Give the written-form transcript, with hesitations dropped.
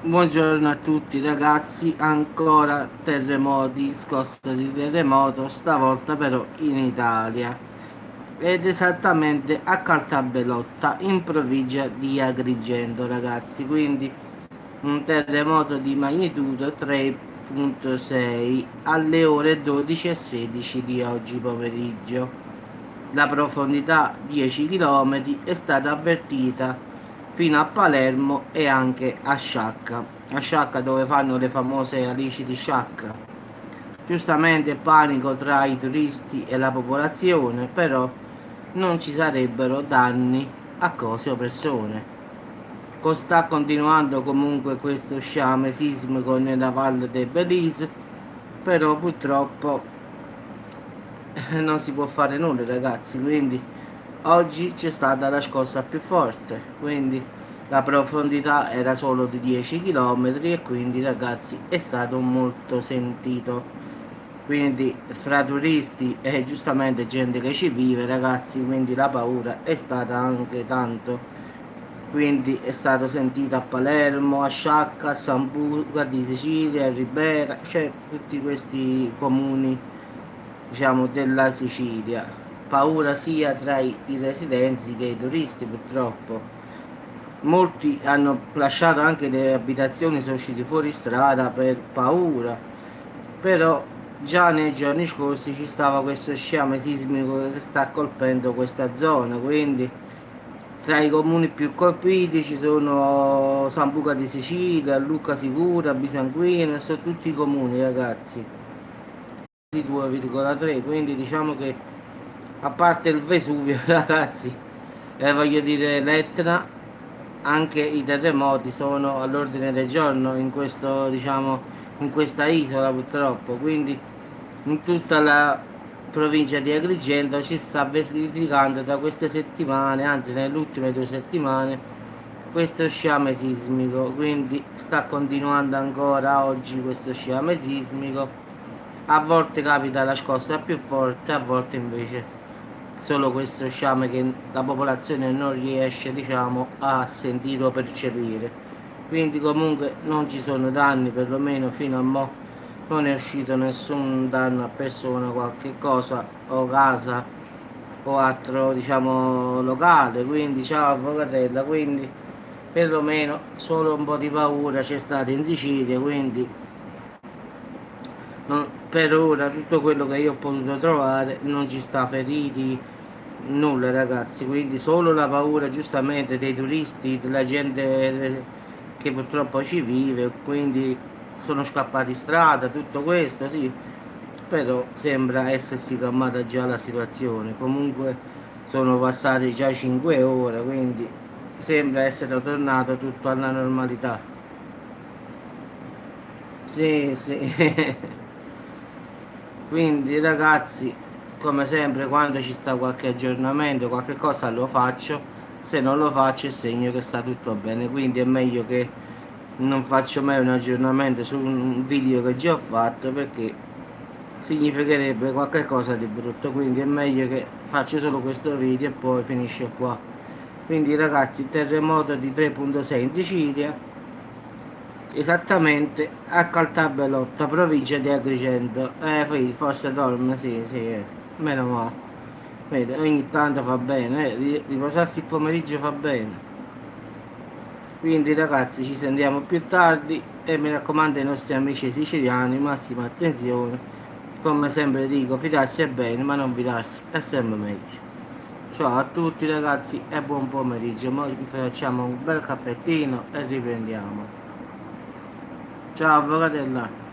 Buongiorno a tutti ragazzi, ancora terremoti, scossa di terremoto, stavolta però in Italia ed esattamente a Caltabelotta in provincia di Agrigento ragazzi, quindi un terremoto di magnitudo 3,6 alle ore 12:16 di oggi pomeriggio. La profondità 10 km è stata avvertita fino a Palermo e anche a Sciacca dove fanno le famose alici di Sciacca. Giustamente panico tra i turisti e la popolazione, però non ci sarebbero danni a cose o persone. Sta continuando comunque questo sciame sismico nella valle del Belize, però purtroppo non si può fare nulla ragazzi, quindi oggi c'è stata la scossa più forte, quindi la profondità era solo di 10 km e quindi ragazzi è stato molto sentito. Quindi fra turisti e giustamente gente che ci vive ragazzi, quindi la paura è stata anche tanto. Quindi è stato sentito a Palermo, a Sciacca, a Sambuca di Sicilia, a Ribera, cioè tutti questi comuni diciamo della Sicilia. Paura sia tra i residenti che i turisti purtroppo. Molti hanno lasciato anche le abitazioni, sono usciti fuori strada per paura, però già nei giorni scorsi ci stava questo sciame sismico che sta colpendo questa zona, quindi tra i comuni più colpiti ci sono Sambuca di Sicilia, Lucca Sicura, Bisanguino, sono tutti i comuni ragazzi di 2,3, quindi diciamo che a parte il Vesuvio ragazzi, voglio dire l'Etna, anche i terremoti sono all'ordine del giorno in questo diciamo in questa isola purtroppo, quindi in tutta la provincia di Agrigento ci sta verificando da queste settimane, anzi nelle ultime 2 settimane, questo sciame sismico, quindi sta continuando ancora oggi questo sciame sismico. A volte capita la scossa più forte, a volte invece solo questo sciame che la popolazione non riesce diciamo a sentire o percepire. Quindi comunque non ci sono danni, perlomeno fino a mo' non è uscito nessun danno a persona, qualche cosa o casa o altro diciamo locale. Quindi ciao avvocatella, quindi perlomeno solo un po' di paura c'è stata in Sicilia, quindi per ora tutto quello che io ho potuto trovare non ci sta feriti nulla ragazzi, quindi solo la paura giustamente dei turisti, della gente che purtroppo ci vive, quindi sono scappati in strada, tutto questo sì, però sembra essersi calmata già la situazione, comunque sono passate già 5 ore, quindi sembra essere tornato tutto alla normalità. Sì, sì. Quindi ragazzi, come sempre, quando ci sta qualche aggiornamento, qualche cosa lo faccio, se non lo faccio è segno che sta tutto bene, quindi è meglio che non faccio mai un aggiornamento su un video che già ho fatto perché significherebbe qualche cosa di brutto, quindi è meglio che faccio solo questo video e poi finisce qua. Quindi ragazzi, terremoto di 3,6 in Sicilia, esattamente a Caltabelotta, provincia di Agrigento. Forse dorme, sì, sì, meno male. Vede, ogni tanto fa bene, riposarsi il pomeriggio fa bene. Quindi ragazzi ci sentiamo più tardi e mi raccomando ai nostri amici siciliani, massima attenzione. Come sempre dico, fidarsi è bene, ma non fidarsi è sempre meglio. Ciao a tutti ragazzi e buon pomeriggio. Noi facciamo un bel caffettino e riprendiamo. Ciao avvocatella.